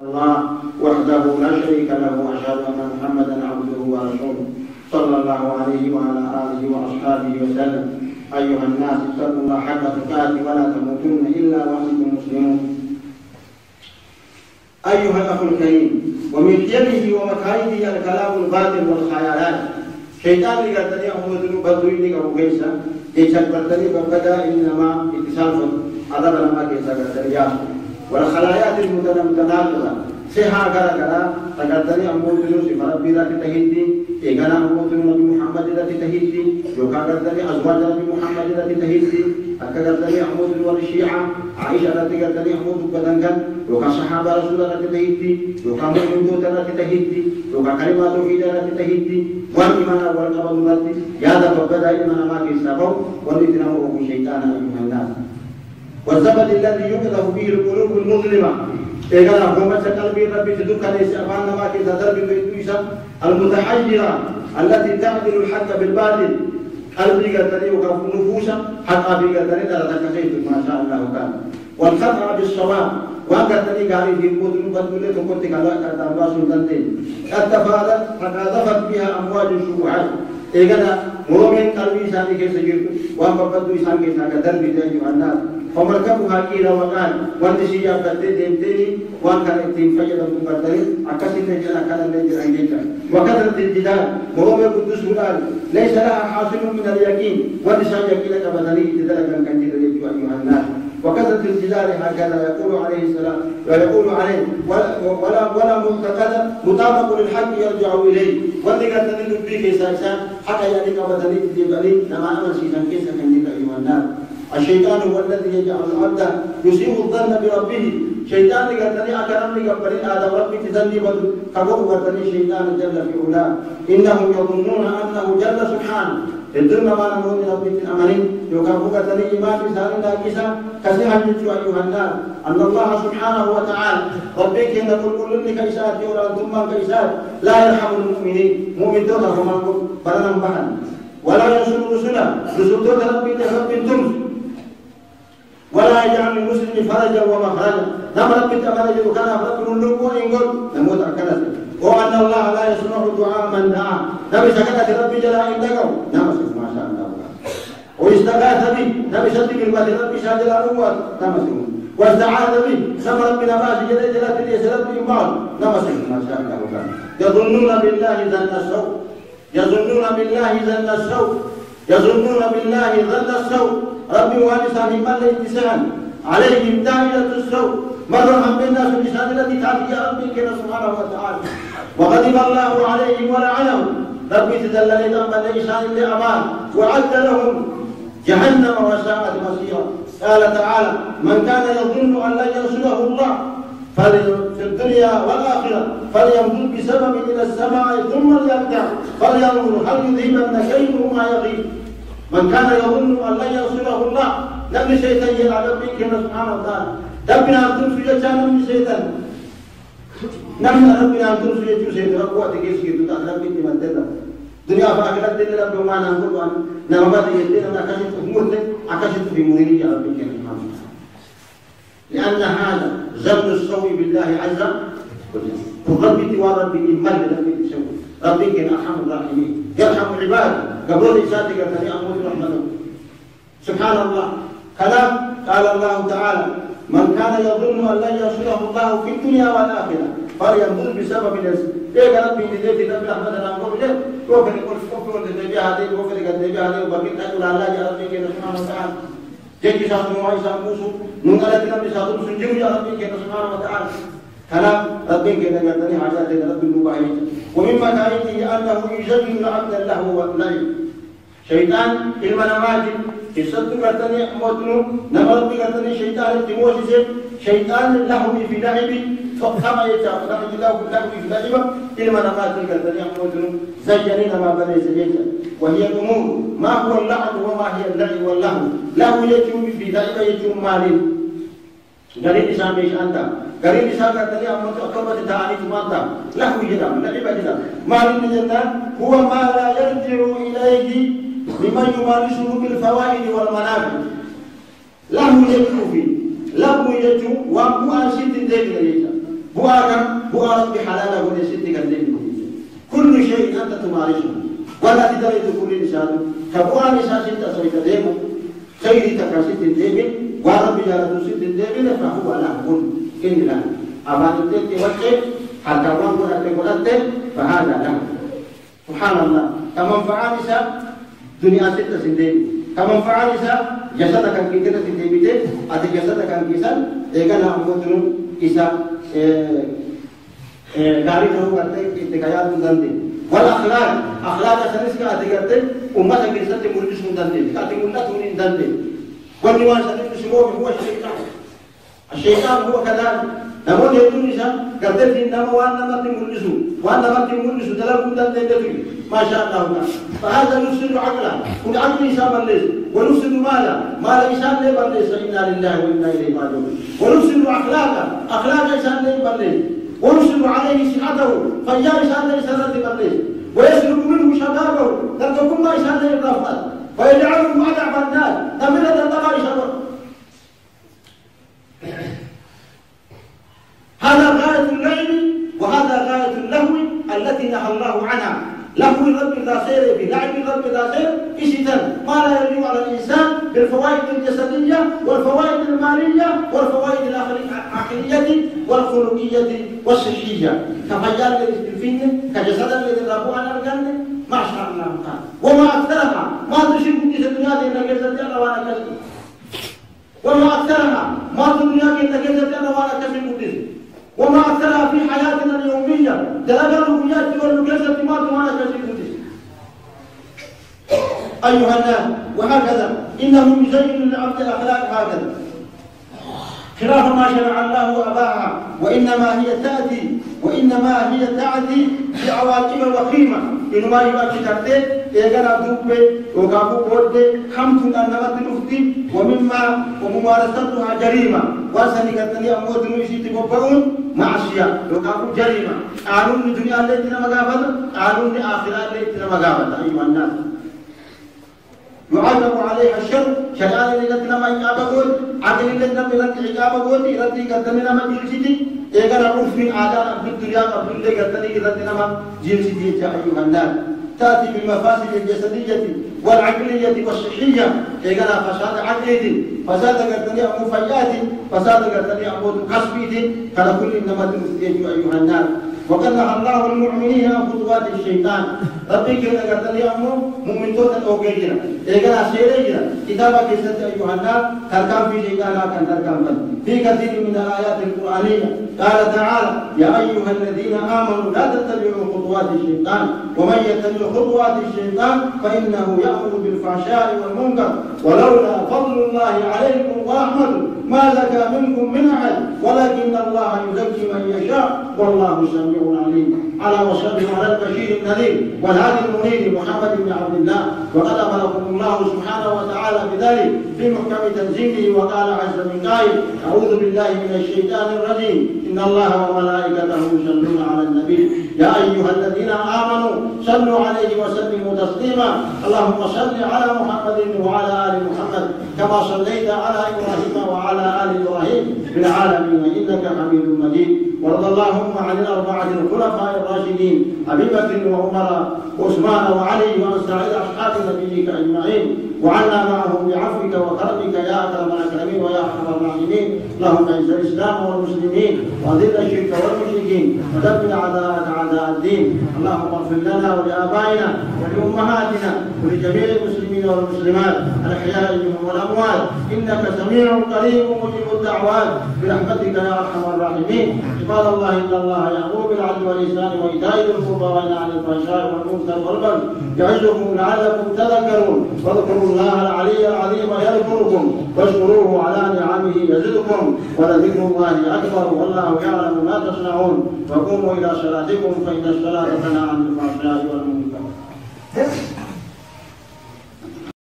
الله وحده لا شريك له وأشهد أن محمدا عبده ورسوله صلى الله عليه وعلى آله وأصحابه وسلم. أيها الناس اتقوا الله حق تقاته ولا تموتن إلا وأنتم مسلمون. أيها الأخ الكريم، ومن يده ومكائده الكلام الباطل والخيالات. شيطان لقدني أمود بدوي لك وكيسا كيسا قدني ببدا إنما اتصال عذاب لما كيسا قدني والخلايات المتناقضة سيها كذا كذا تقدني أمود سفر ربي ذات تهدي إيقانا أمود نبي محمد ذات تهدي يوكا قدني أزواج نبي محمد ذات تهدي أكا قدني أمود والشيعة عائشة ذات قدني أمود بدنكا يوكا صحابة رسول الله ذات تهدي يوكا مؤمن دوت ذات تهدي يوكا كلمات توحيد ذات تهدي والإيمان والقبل ذات يا ذا فبدا إيمان ما كيسابه والإتنامه شيطان أيها الناس. والزبد الذي يقذف به القلوب المظلمة إذا قامت قلبي ربي تدك ليس أفعل ما كذا درب بيتويسا المتحجرة التي تعدل الحق بالباطل قلبي قدري وقف نفوسا حتى في قدري درجة كيف ما شاء الله كان والخطأ بالصواب وقدري قاري في المدن بدل كنت كذا كذا الله سلطان التفاضل فقذفت بها أمواج الشبهات إذا مؤمن قلبي سامي كيسجل وأما بدو سامي كذا درب أيها الناس فمركبها كيلا وقال والنسيا بدتني وان كان تنفجر مقدرين اكثر جنا كان نجر انجيكا وكثرة الجدال وهو القدس قال ليس لها حاصل من اليقين والنساء يقين كبدني جدال كان جدال ايها الناس وكثرة الجدال هكذا يقول عليه السلام ويقول عليه ولا معتقد مطابق للحق يرجع اليه والذي قد تدل به كيسا حتى يعني كبدني جبلي لما امر سيسان كيسا كان جدال ايها الناس. الشيطان هو الذي يجعل العبد يسيء الظن بربه. شيطان قدني أكرم قبل آدم ربي تذنب كبر قدني شيطان جل في علاه إنهم يظنون أنه جل سبحانه الدنيا ما نمر من ربي الأمرين يكافئ قدني إيمان بسال ناكسا كسيها جل أيها الناس أن الله سبحانه وتعالى ربك إن كل كيسات يورا ثم كيسات لا يرحم المؤمنين مؤمن دوتهم فلنم بحن ولا ينصر رسلا رسل دوت ربي تمس ولا يجعل المسلم فرجا ومخرجا نعم ربي تفرج وكان رب اللوك وإنقل نموت أكلت وأن الله لا يسمع دعاء من دعا نبي سكتت ربي جل عندكم نعم ما شاء الله واستغاث به نبي صدق المال ربي شاجل الأول نعم واستعاذ به سمى ربنا راجي جل جلاله ليس ربي بعض نعم ما شاء الله يظنون بالله ظن السوء يظنون بالله ظن السوء يظنون بالله ظن السوء ربي وانسان من الاتسان عليهم دائرة السوء مرهم بالناس بلسان التي تعطي يا ربي كنا سبحانه وتعالى وغضب الله عليهم ولعنهم ربي تدلل ذنب الإنسان لأمان وعد لهم جهنم وساءت مصيرا. قال تعالى من كان يظن أن لن ينصره الله في الدنيا والآخرة فليمدد بسبب إلى السماء ثم ليرجع فلينظر هل يذهبن كيده ما يغيب. من كان يظن أن لن ينصره الله لم شيطان يلعب ربك سبحانه وتعالى ربنا أن تنسوا يجعل من شيطان نحن ربنا أن تنسوا يجعل شيطان ربوة كيسي تتعلم ربك من دلنا دنيا فأكلت دلنا رب وما ننظر أن نرمض يدينا أكشف أمورتك أكشف في مريني ربك سبحانه وتعالى لأن هذا ظن السوء بالله عز وجل ربي توارد ربك المال ربك تسوي ربك أرحم الراحمين يرحم العباد قبل إساتك فلي أمود رحمته سبحان الله. كلام قال الله تعالى من كان يظن أن لن ينصره الله في الدنيا والآخرة فليمدد بسبب الاسم إيه ربي لذيذ نبي أحمد الأنقر جد وفر يقول فكر لذيذ هذه وفر لذيذ هذه وبقيت أجل الله يا ربي سبحانه وتعالى جيكي ساتو موعي سامبوسو نقلت نبي ساتو سنجم يا ربي سبحانه وتعالى. كلام ربي كنا يقدني حاجات ربي المباهي ومما كائنه أنه يزين العبد له والنعيم شيطان المنامات قصة قرتني أموتنو نمرت قرتني شيطان التموسيس شيطان اللهو في لعبي فقام يتعب نحن الله باللهو في لعبه المنامات قرتني أموتنو زينين ما بني زيجا وهي الأمور ما هو اللعب وما هي اللعب واللهو له يجوم في لعبه يجوم مالين غريب ساميش أنت غريب سامي تلي أمته أكبر تعالي مانتا له يجرم لعب جرم مالين جنة هو ما لا يرجع إليه لمن يمارسه بالفوائد والمنافع له يجوم فيه له يجوم وأبو أنشد الدين ليس بؤا ربي حلالا وليستك الليل كل شيء أنت تمارسه ولا تدري كل إنسان فبؤا نساء ستة سويت ديمه خيري تكاسيت الديمين وربي جالت ست الديمين فهو له إن له أبان التي وجه حتى وانقل أتقلت فهذا له سبحان الله كمن فعل نساء دنيا ستة سندين كمن فعل نساء جسدك كيكنا سندين أتي جسدك كيسان إيقنا أمودن إسا غاري له کرتے اتقايات مندندي والأخلاق أخلاق سنسك أتي کرتے أمة كيسان تمولس مندندي كاتي مولات مندندي والنوان سنسك سموه هو الشيطان هو كذلك نقول يقول نساء قدرت إنما وأنا ما تمولسوا تلاقوا مندندي ما شاء الله فهذا يفسد عقلا والعقل إنسان بلس ونفسد مالا إنسان لا بلس إنا لله وإنا إليه راجعون ونفسد أخلاق إنسان لا بلس ونفسد عليه صحته فيا إنسان لا يسرد بلس ويسلب منه شبابه ترككم ما إنسان لا يرفض ويجعله أدعب الناس تمرد الدقاء شباب هذا غاية اللعب وهذا غاية اللهو التي نهى الله عنها لهو الرب ذا سير بلعب الرب ذا سير إشتن ما لا يجب على الإنسان بالفوائد الجسدية والفوائد المالية والفوائد العقلية والخلقية والصحية كفجار للفين كجسد الذي ربوا على الجنة ما شاء الله تعالى وما أكثرها ما تشرك في الدنيا إلا جسد الله وأنا كسب وما أكثرها ما الدنيا إلا جسد الله وأنا كسب وما أكثرها في حياتنا اليومية تلاقى الرؤيات والمجازة ما تمانا كثير أيها الناس وهكذا إنه يزين للعبد الأخلاق هكذا خلاف ما شرع الله وأباها وإنما هي تأتي بعواقب وخيمة إنما يواجه ترتيب إيجانا دوبة وقابو بورده خمسون أنمت نفتي وممارستها جريمة واسني كتني أمود نوشي تبوبون معصية وقابو جريمة قانون الدنيا اللي تنا مقابل قانون الآخرة اللي تنا مقابل أيها الناس يعاقب عليها الشر شرعان اللي قتنا ما يعاقبون عقل اللي قتنا من عقابون إرتي قتنا ما جلسيتي إيجانا عرف من عادات في الدنيا قبل اللي قتنا ما جلسيتي أيها الناس تأتي بالمفاسد الجسدية والعقلية والصحية إيجانا فساد عقلية فساد قتنا مفيات فساد قتنا أمود قصبيت كان كل إنما تمثيل أيها الناس وقد نهى الله المؤمنين عن خطوات الشيطان ربي كنا قتني أمو مؤمن توتا أوجينا إيجانا سيرينا كتابة كيسة أيها الناس تركم في شيطانا كان تركم في كثير من الآيات القرآنية قال تعالى يا أيها الذين آمنوا لا تتبعوا خطوات الشيطان ومن يتبع خطوات الشيطان فإنه يأمر بالفحشاء والمنكر ولولا فضل الله عليكم ورحمته ما زكى منكم من أحد ولكن الله يزكي من يشاء والله سميع عليم على وصحبه على البشير النذير والهادي المنير محمد بن عبد الله وقد أمركم الله سبحانه وتعالى بذلك في محكم تنزيله وقال عز من قائل أعوذ بالله من الشيطان الرجيم إن الله وملائكته يصلون على النبي يا أيها الذين آمنوا صلوا عليه وسلموا تسليما اللهم صل على محمد وعلى آل محمد كما صليت على إبراهيم وعلى آل إبراهيم في العالمين إنك حميد مجيد وارض اللهم عن الأربعة الخلفاء الراشدين أبي بكر وعمر وعثمان وعلي وعن سائر أصحاب نبيك أجمعين وعنا معهم بعفوك وكرمك يا أكرم الأكرمين ويا أرحم الراحمين اللهم أعز الإسلام والمسلمين وأذل الشرك والمشركين ودمر أعداء الدين اللهم اغفر لنا ولآبائنا ولأمهاتنا ولجميع المسلمين والمسلمات الأحياء منهم والأموات إنك سميع قريب مجيب الدعوات برحمتك يا أرحم الراحمين عباد الله إن الله يأمر بالعدل والإحسان وإيتاء ذي القربى وينهى عن الفحشاء والمنكر والبغي يعظكم لعلكم تذكرون واذكروا الله العلي العظيم يذكركم واشكروه على نعمه يزدكم ولذكر الله أكبر والله يعلم ما تصنعون وقوموا إلى صلاتكم فإن الصلاة تنهى عن الفحشاء والمنكر